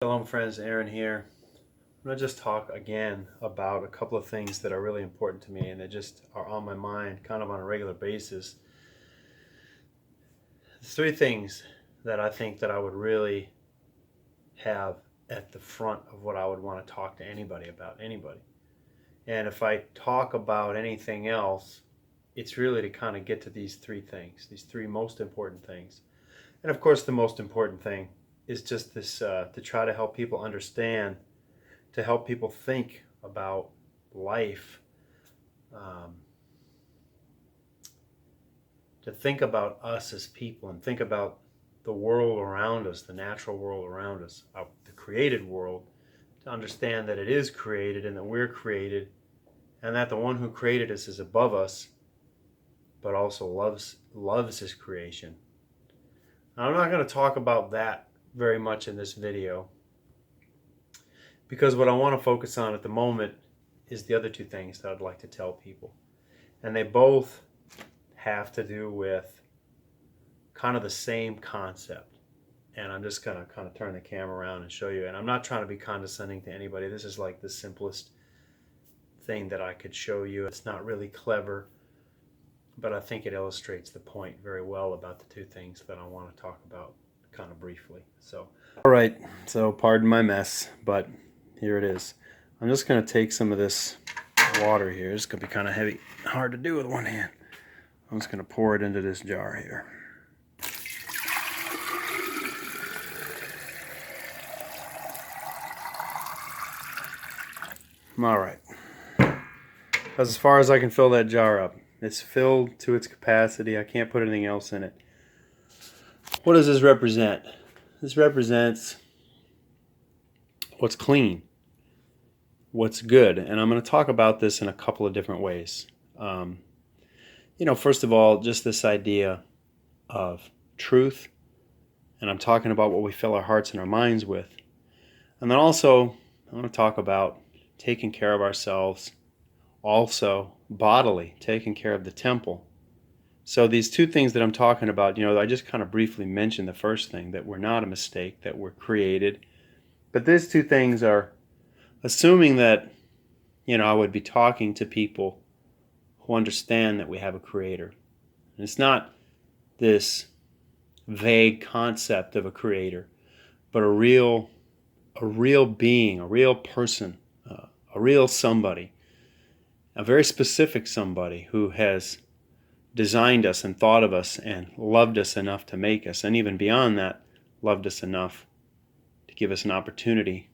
Shalom friends, Aaron here. I'm going to just talk again about a couple of things that are really important to me and they just are on my mind kind of on a regular basis. There's three things that I think that I would really have at the front of what I would want to talk to anybody about, anybody. And if I talk about anything else, it's really to kind of get to these three things, these three most important things. And of course, the most important thing is just this to try to help people understand, to help people think about life, to think about us as people and think about the world around us, the natural world around us, the created world, to understand that it is created and that we're created and that the one who created us is above us, but also loves his creation. Now, I'm not going to talk about that very much in this video because what I want to focus on at the moment is the other two things that I'd like to tell people. And they both have to do with kind of the same concept. And I'm just going to kind of turn the camera around and show you. And I'm not trying to be condescending to anybody. This is like the simplest thing that I could show you. It's not really clever, but I think it illustrates the point very well about the two things that I want to talk about kind of briefly. So, all right, so pardon my mess, but here it is. I'm just going to take some of this water here. It's going to be kind of heavy, hard to do with one hand. I'm just going to pour it into this jar here. All right. That's as far as I can fill that jar up. It's filled to its capacity. I can't put anything else in it. What does this represent? This represents what's clean, what's good. And I'm going to talk about this in a couple of different ways. First of all, just this idea of truth. And I'm talking about what we fill our hearts and our minds with. And then also, I want to talk about taking care of ourselves, also bodily, taking care of the temple. So these two things that I'm talking about, I just kind of briefly mentioned the first thing, that we're not a mistake, that we're created. But these two things are assuming that, I would be talking to people who understand that we have a creator. And it's not this vague concept of a creator, but a real being, a real person, a real somebody, a very specific somebody who has designed us and thought of us and loved us enough to make us, and even beyond that, loved us enough to give us an opportunity,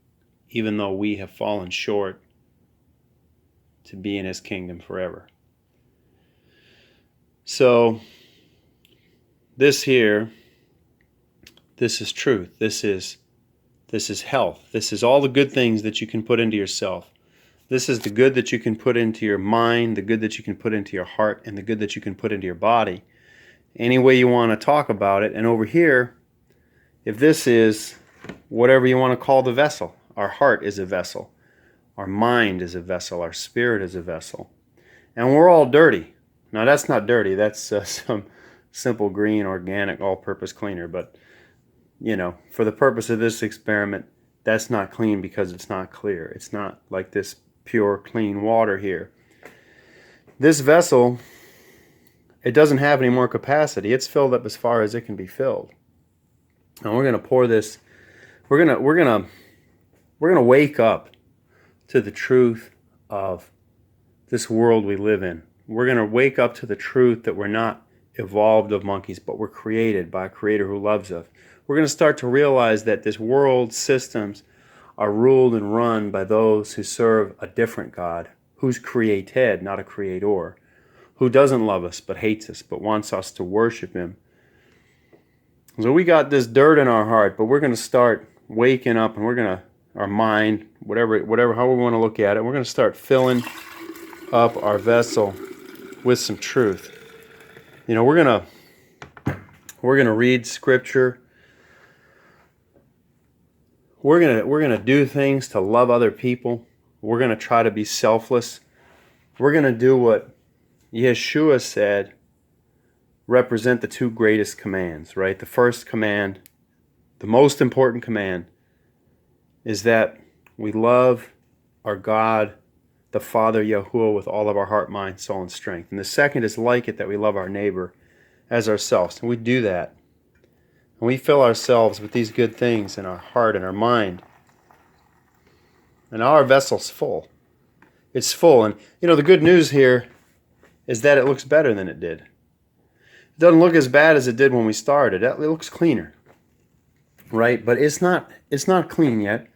even though we have fallen short, to be in his kingdom forever. So this here, this is truth. This is health. This is all the good things that you can put into yourself. This is the good that you can put into your mind, the good that you can put into your heart, and the good that you can put into your body. Any way you want to talk about it. And over here, if this is whatever you want to call the vessel, our heart is a vessel, our mind is a vessel, our spirit is a vessel. And we're all dirty. Now that's not dirty, that's some simple green organic all-purpose cleaner, but for the purpose of this experiment, that's not clean because it's not clear. It's not like this pure, clean water here. This vessel, it doesn't have any more capacity. It's filled up as far as it can be filled. Now we're going to pour this. We're going to wake up to the truth of this world we live in. We're going to wake up to the truth that we're not evolved of monkeys, but we're created by a creator who loves us. We're going to start to realize that this world systems are ruled and run by those who serve a different God, who's created, not a creator, who doesn't love us but hates us, but wants us to worship him. So we got this dirt in our heart, but we're going to start waking up, and we're going to, our mind, whatever, how we want to look at it, we're going to start filling up our vessel with some truth. We're going to read scripture. We're gonna do things to love other people. We're gonna try to be selfless. We're gonna do what Yeshua said represent the two greatest commands, right? The first command, the most important command, is that we love our God, the Father Yahuwah, with all of our heart, mind, soul, and strength. And the second is like it, that we love our neighbor as ourselves. And we do that. And we fill ourselves with these good things in our heart and our mind. And now our vessel's full. It's full. And, the good news here is that it looks better than it did. It doesn't look as bad as it did when we started. It looks cleaner. Right? But it's not clean yet.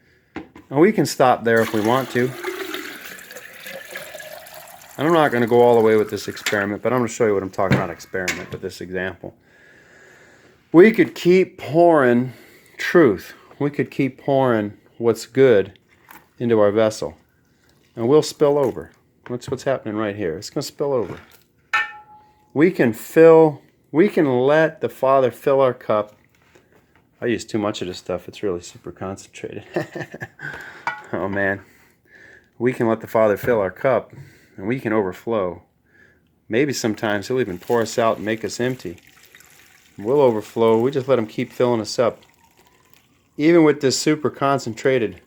And we can stop there if we want to. And I'm not going to go all the way with this experiment, but I'm going to show you what I'm talking about, experiment, with this example. We could keep pouring truth. We could keep pouring what's good into our vessel. And we'll spill over. That's what's happening right here. It's going to spill over. We can let the Father fill our cup. I use too much of this stuff. It's really super concentrated. Oh, man. We can let the Father fill our cup, and we can overflow. Maybe sometimes He'll even pour us out and make us empty. We'll overflow. We just let Him keep filling us up. Even with this super concentrated,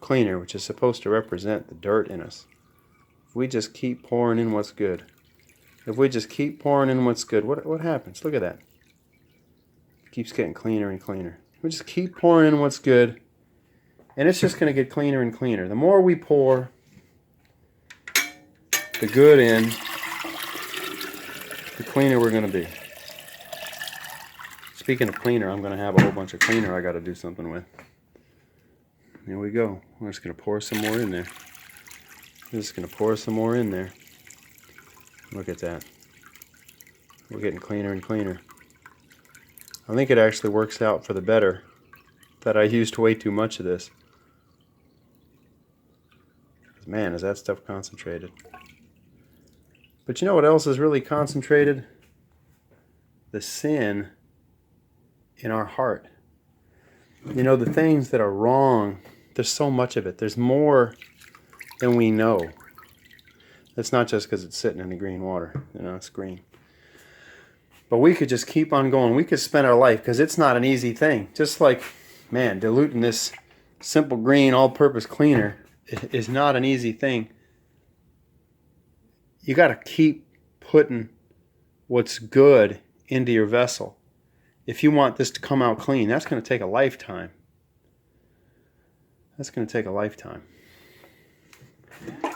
cleaner, which is supposed to represent the dirt in us. If we just keep pouring in what's good. If we just keep pouring in what's good, what happens? Look at that. It keeps getting cleaner and cleaner. We just keep pouring in what's good, and it's just going to get cleaner and cleaner. The more we pour the good in, the cleaner we're going to be. Speaking of cleaner, I'm going to have a whole bunch of cleaner I got to do something with. Here we go. We're just going to pour some more in there. We're just going to pour some more in there. Look at that. We're getting cleaner and cleaner. I think it actually works out for the better that I used way too much of this. Man, is that stuff concentrated. But you know what else is really concentrated? The sin in our heart. The things that are wrong, there's so much of it. There's more than we know. It's not just because it's sitting in the green water. It's green. But we could just keep on going. We could spend our life, because it's not an easy thing. Just like, diluting this simple green all-purpose cleaner is not an easy thing. You got to keep putting what's good into your vessel. If you want this to come out clean, that's going to take a lifetime. That's going to take a lifetime.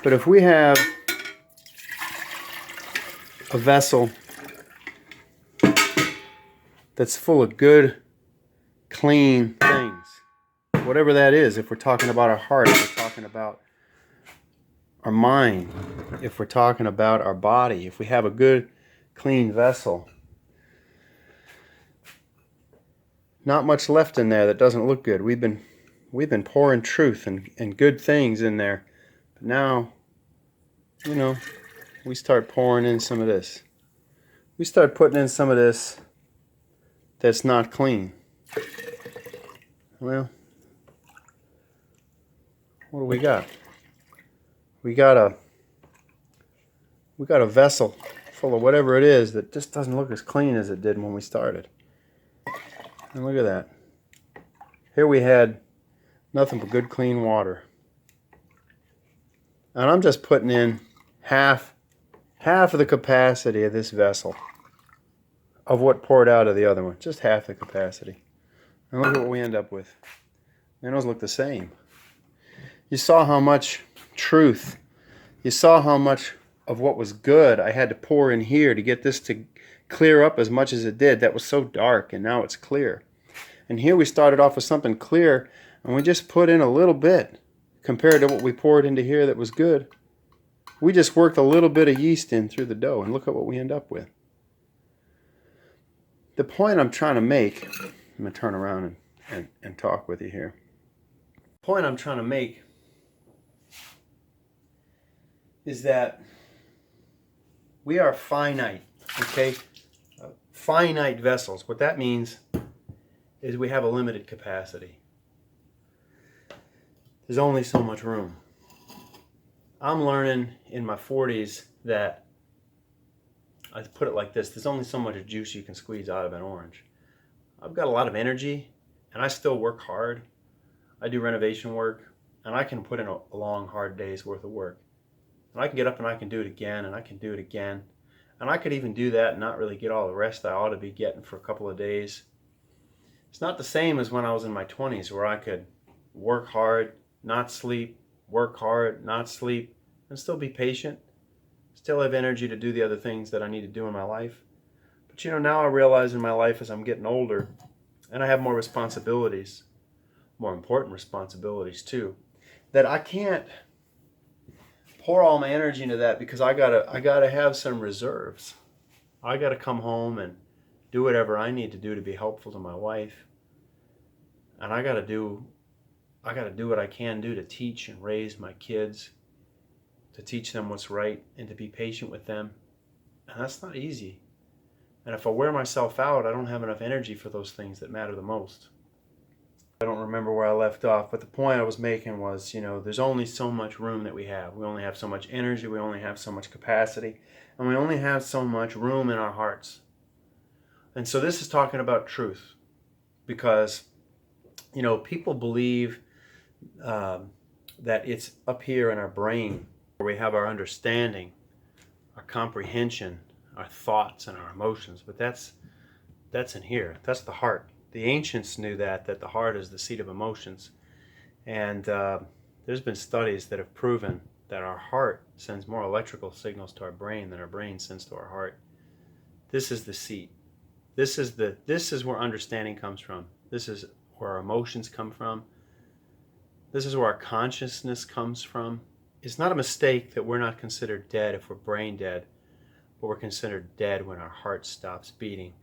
But if we have a vessel that's full of good, clean things, whatever that is, if we're talking about our heart, if we're talking about our mind, if we're talking about our body, if we have a good, clean vessel, not much left in there that doesn't look good. We've been pouring truth and good things in there. But now, we start pouring in some of this. We start putting in some of this that's not clean. Well, what do we got? We got a vessel full of whatever it is that just doesn't look as clean as it did when we started. And look at that. Here we had nothing but good, clean water. And I'm just putting in half of the capacity of this vessel of what poured out of the other one. Just half the capacity. And look at what we end up with. And those look the same. You saw how much truth, you saw how much of what was good I had to pour in here to get this to clear up as much as it did. That was so dark, and now it's clear. And here we started off with something clear, and we just put in a little bit compared to what we poured into here that was good. We just worked a little bit of yeast in through the dough, and look at what we end up with. The point I'm trying to make, I'm going to turn around and talk with you here. The point I'm trying to make is that we are finite, okay? Finite vessels. What that means is we have a limited capacity. There's only so much room. I'm learning in my 40s that, I put it like this, there's only so much juice you can squeeze out of an orange. I've got a lot of energy, and I still work hard. I do renovation work, and I can put in a long, hard day's worth of work. And I can get up and I can do it again, and I can do it again. And I could even do that and not really get all the rest I ought to be getting for a couple of days. It's not the same as when I was in my 20s, where I could work hard, not sleep, work hard, not sleep, and still be patient, still have energy to do the other things that I need to do in my life. But now I realize in my life as I'm getting older, and I have more responsibilities, more important responsibilities too, that I can't pour all my energy into that, because I gotta have some reserves. I gotta come home and do whatever I need to do to be helpful to my wife, and I gotta do what I can do to teach and raise my kids, to teach them what's right, and to be patient with them. And that's not easy. And if I wear myself out, I don't have enough energy for those things that matter the most. I don't remember where I left off, but the point I was making was, there's only so much room that we have. We only have so much energy, we only have so much capacity, and we only have so much room in our hearts. And so this is talking about truth, because, people believe that it's up here in our brain where we have our understanding, our comprehension, our thoughts, and our emotions. But that's in here. That's the heart. The ancients knew that the heart is the seat of emotions. And there's been studies that have proven that our heart sends more electrical signals to our brain than our brain sends to our heart. This is the seat. This is where understanding comes from. This is where our emotions come from. This is where our consciousness comes from. It's not a mistake that we're not considered dead if we're brain dead, but we're considered dead when our heart stops beating.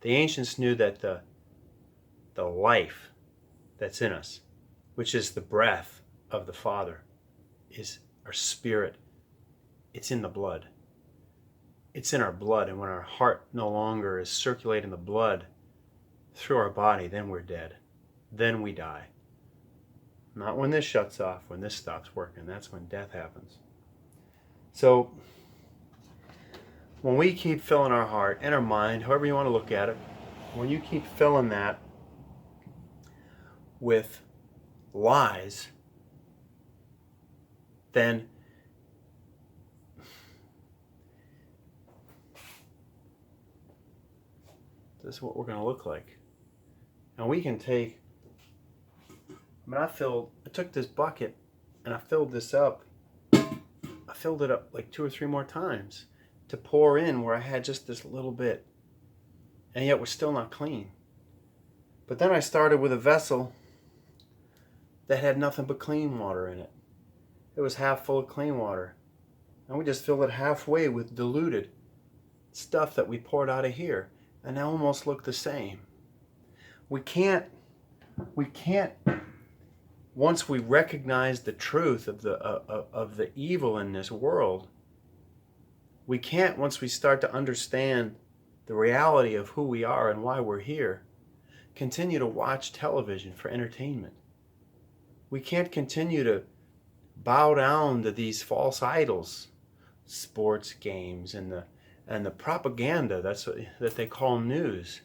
The ancients knew that the life that's in us, which is the breath of the Father, is our spirit. It's in the blood. It's in our blood, and when our heart no longer is circulating the blood through our body, then we're dead. Then we die. Not when this shuts off, when this stops working. That's when death happens. So, when we keep filling our heart and our mind, however you want to look at it, when you keep filling that with lies, then this is what we're going to look like. And we can take, I took this bucket and I filled this up. I filled it up like 2 or 3 more times to pour in where I had just this little bit. And yet we're still not clean. But then I started with a vessel that had nothing but clean water in it. It was half full of clean water. And we just filled it halfway with diluted stuff that we poured out of here. And they almost look the same. We can't, once we recognize the truth of the evil in this world, we can't, once we start to understand the reality of who we are and why we're here, continue to watch television for entertainment. We can't continue to bow down to these false idols, sports games, and the propaganda that they call news.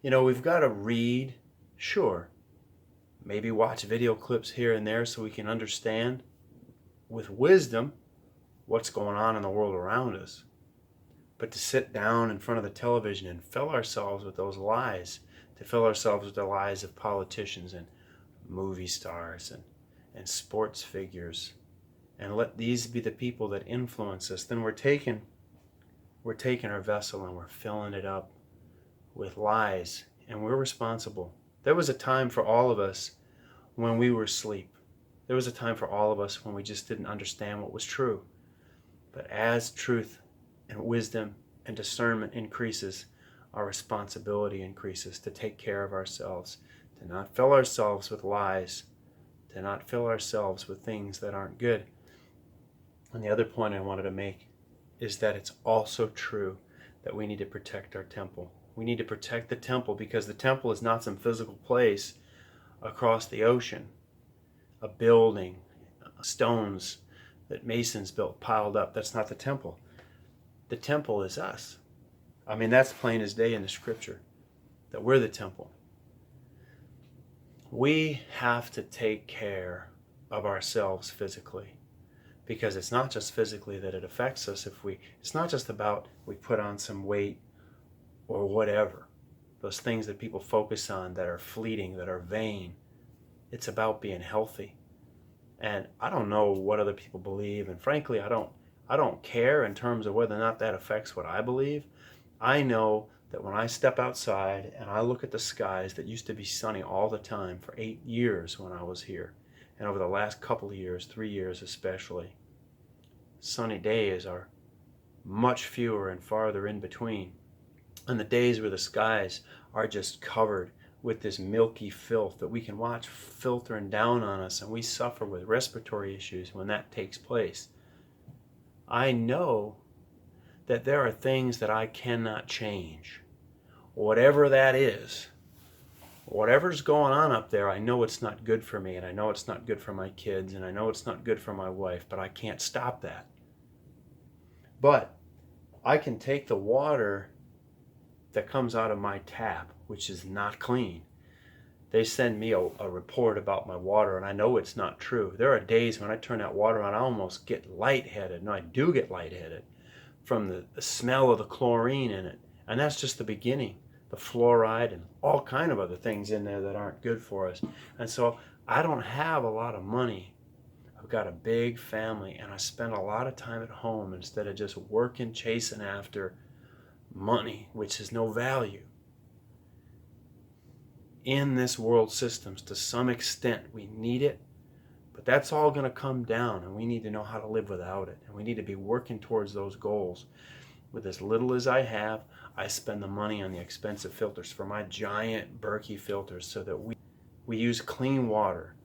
We've got to read, sure, maybe watch video clips here and there so we can understand with wisdom what's going on in the world around us. But to sit down in front of the television and fill ourselves with those lies, to fill ourselves with the lies of politicians and movie stars and sports figures, and let these be the people that influence us, then we're taking our vessel and we're filling it up with lies, and we're responsible. There was a time for all of us when we were asleep. There was a time for all of us when we just didn't understand what was true. But as truth and wisdom and discernment increases, our responsibility increases to take care of ourselves, to not fill ourselves with lies, to not fill ourselves with things that aren't good. And the other point I wanted to make is that it's also true that we need to protect our temple. We need to protect the temple, because the temple is not some physical place across the ocean, a building, stones that masons built piled up. That's not the temple. The temple is us. That's plain as day in the scripture, that we're the temple. We have to take care of ourselves physically, because it's not just physically that it affects us. It's not just about we put on some weight or whatever, those things that people focus on that are fleeting, that are vain. It's about being healthy. And I don't know what other people believe, and frankly, I don't care in terms of whether or not that affects what I believe. I know that when I step outside and I look at the skies that used to be sunny all the time for 8 years when I was here, and over the last couple of years, 3 years especially, sunny days are much fewer and farther in between. And the days where the skies are just covered with this milky filth that we can watch filtering down on us, and we suffer with respiratory issues when that takes place. I know that there are things that I cannot change. Whatever that is, whatever's going on up there, I know it's not good for me, and I know it's not good for my kids, and I know it's not good for my wife, but I can't stop that. But I can take the water that comes out of my tap, which is not clean. They send me a report about my water, and I know it's not true. There are days when I turn that water on, I almost get lightheaded, and I do get lightheaded from the smell of the chlorine in it. And that's just the beginning. The fluoride and all kind of other things in there that aren't good for us. And so I don't have a lot of money. I've got a big family, and I spend a lot of time at home instead of just working, chasing after money, which has no value. In this world systems, to some extent, we need it, but that's all going to come down, and we need to know how to live without it, and we need to be working towards those goals. With as little as I have, I spend the money on the expensive filters for my giant Berkey filters, so that we use clean water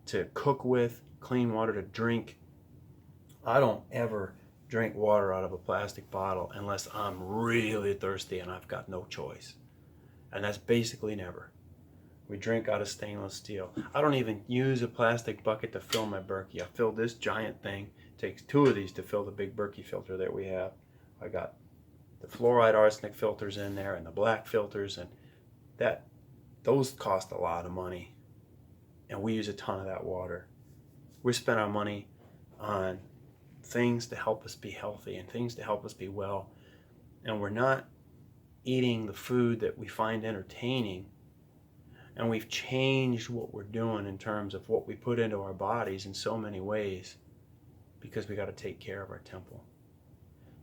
to cook with, clean water to drink. I don't ever drink water out of a plastic bottle unless I'm really thirsty and I've got no choice. And that's basically never. We drink out of stainless steel. I don't even use a plastic bucket to fill my Berkey. I fill this giant thing. It takes 2 of these to fill the big Berkey filter that we have. I got the fluoride arsenic filters in there and the black filters, and those cost a lot of money. And we use a ton of that water. We spend our money on things to help us be healthy and things to help us be well. And we're not eating the food that we find entertaining. And we've changed what we're doing in terms of what we put into our bodies in so many ways, because we got to take care of our temple.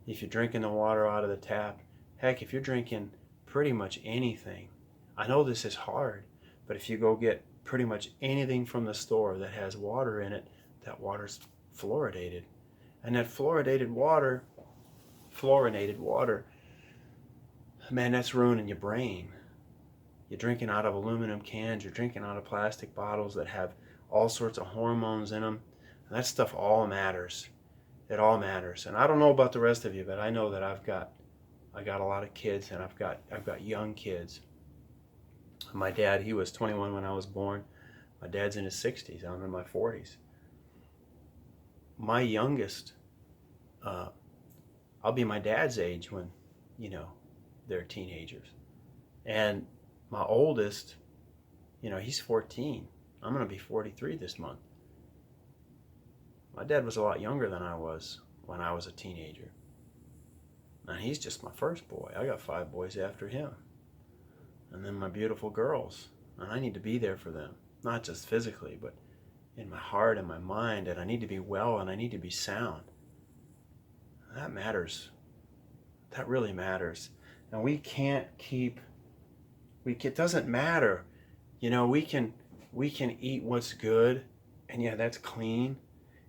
If you're drinking the water out of the tap, heck, if you're drinking pretty much anything, I know this is hard, but if you go get pretty much anything from the store that has water in it, that water's fluoridated. And that fluorinated water, man, that's ruining your brain. You're drinking out of aluminum cans, you're drinking out of plastic bottles that have all sorts of hormones in them. And that stuff all matters. It all matters. And I don't know about the rest of you, but I know that I got a lot of kids, and I've got young kids. My dad, he was 21 when I was born. My dad's in his 60s. I'm in my 40s. My youngest, I'll be my dad's age when, they're teenagers. And my oldest, he's 14. I'm going to be 43 this month. My dad was a lot younger than I was when I was a teenager. And he's just my first boy. I got 5 boys after him. And then my beautiful girls. And I need to be there for them. Not just physically, but in my heart and my mind. And I need to be well, and I need to be sound. That matters. That really matters. And we can't it doesn't matter. We can eat what's good, and yeah, that's clean.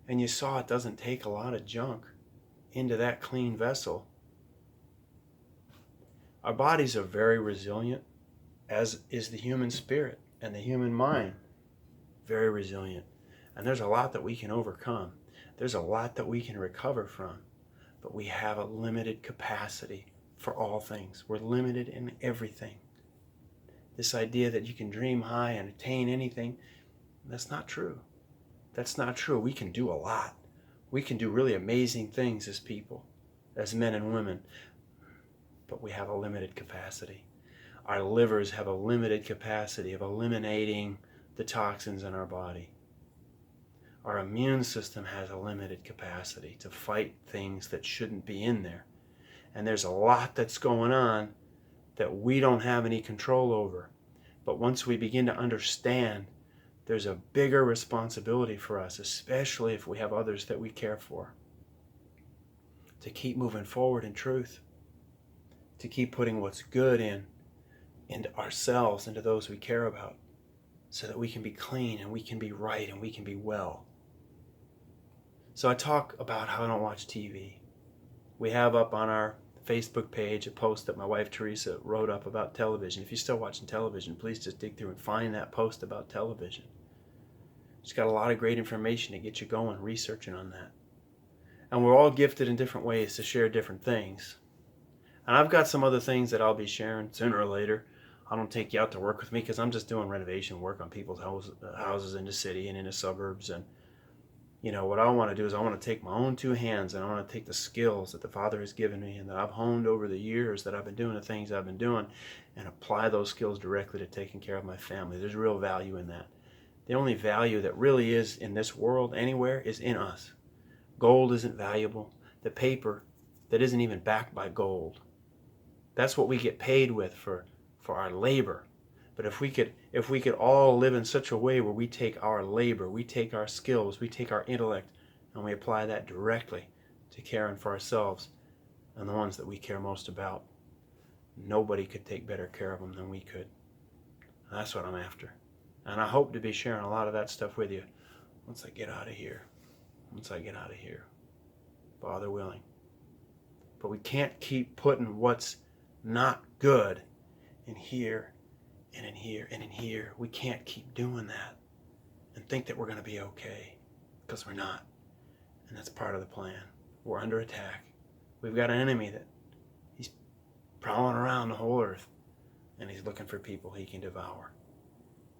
And you saw it doesn't take a lot of junk into that clean vessel. Our bodies are very resilient, as is the human spirit and the human mind. Very resilient. And there's a lot that we can overcome. There's a lot that we can recover from. But we have a limited capacity for all things. We're limited in everything. This idea that you can dream high and attain anything, that's not true. That's not true. We can do a lot. We can do really amazing things as people, as men and women, but we have a limited capacity. Our livers have a limited capacity of eliminating the toxins in our body. Our immune system has a limited capacity to fight things that shouldn't be in there. And there's a lot that's going on that we don't have any control over. But once we begin to understand, there's a bigger responsibility for us, especially if we have others that we care for, to keep moving forward in truth, to keep putting what's good into ourselves, into those we care about, so that we can be clean and we can be right and we can be well. So I talk about how I don't watch TV. We have up on our Facebook page a post that my wife Teresa wrote up about television. If you're still watching television, please just dig through and find that post about television. It's got a lot of great information to get you going, researching on that. And we're all gifted in different ways to share different things. And I've got some other things that I'll be sharing sooner or later. I don't take you out to work with me because I'm just doing renovation work on people's houses in the city and in the suburbs. And you know, what I want to do is I want to take my own two hands and I want to take the skills that the Father has given me and that I've honed over the years that I've been doing the things I've been doing and apply those skills directly to taking care of my family. There's real value in that. The only value that really is in this world anywhere is in us. Gold isn't valuable. The paper that isn't even backed by gold. That's what we get paid with for our labor. But if we could all live in such a way where we take our labor, we take our skills, we take our intellect, and we apply that directly to caring for ourselves and the ones that we care most about, nobody could take better care of them than we could. And that's what I'm after. And I hope to be sharing a lot of that stuff with you once I get out of here. Father willing. But we can't keep putting what's not good in here and in here and in here. We can't keep doing that and think that we're going to be okay, because we're not. And that's part of the plan. We're under attack. We've got an enemy that he's prowling around the whole earth and he's looking for people he can devour.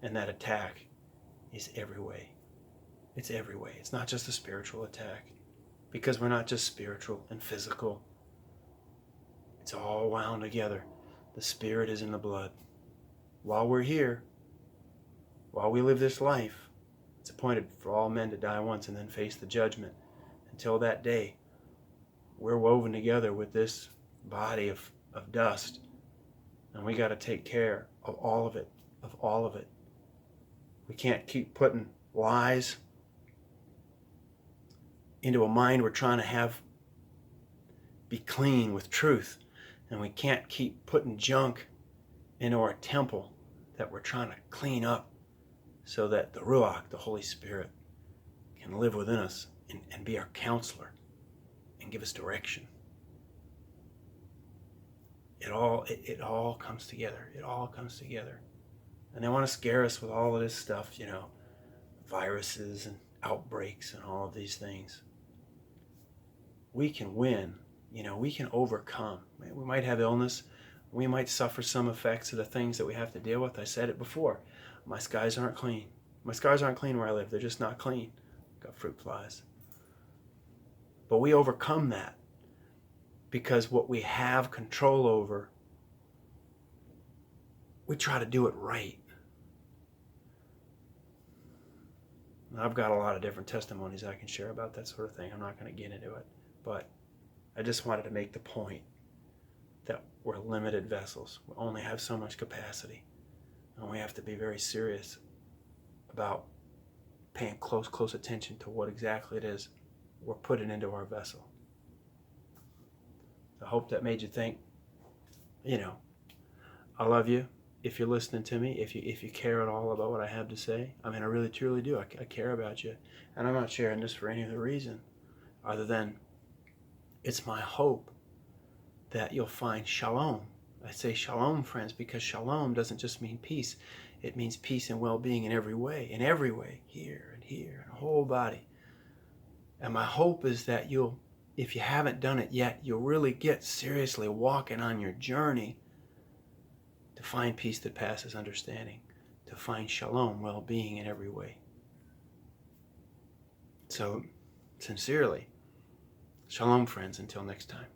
And that attack is every way. It's every way. It's not just a spiritual attack, because we're not just spiritual and physical. It's all wound together. The spirit is in the blood. While we're here, while we live this life, it's appointed for all men to die once and then face the judgment. Until that day, we're woven together with this body of dust, and we got to take care of all of it, We can't keep putting lies into a mind we're trying to have be clean with truth, and we can't keep putting junk into our temple that we're trying to clean up so that the Ruach, the Holy Spirit, can live within us and be our counselor and give us direction. It all comes together. It all comes together. And they want to scare us with all of this stuff, viruses and outbreaks and all of these things. We can win. We can overcome. We might have illness. We might suffer some effects of the things that we have to deal with. I said it before. My skies aren't clean. My skies aren't clean where I live. They're just not clean. Got fruit flies. But we overcome that because what we have control over, we try to do it right. I've got a lot of different testimonies I can share about that sort of thing. I'm not going to get into it. But I just wanted to make the point that we're limited vessels. We only have so much capacity. And we have to be very serious about paying close attention to what exactly it is we're putting into our vessel. I hope that made you think. I love you. If you're listening to me, if you care at all about what I have to say, I really truly do. I care about you. And I'm not sharing this for any other reason other than it's my hope that you'll find shalom. I say shalom, friends, because shalom doesn't just mean peace. It means peace and well-being in every way, here and here, and the whole body. And my hope is that you'll, if you haven't done it yet, you'll really get seriously walking on your journey to find peace that passes understanding, to find shalom, well-being in every way. So, sincerely, shalom, friends, until next time.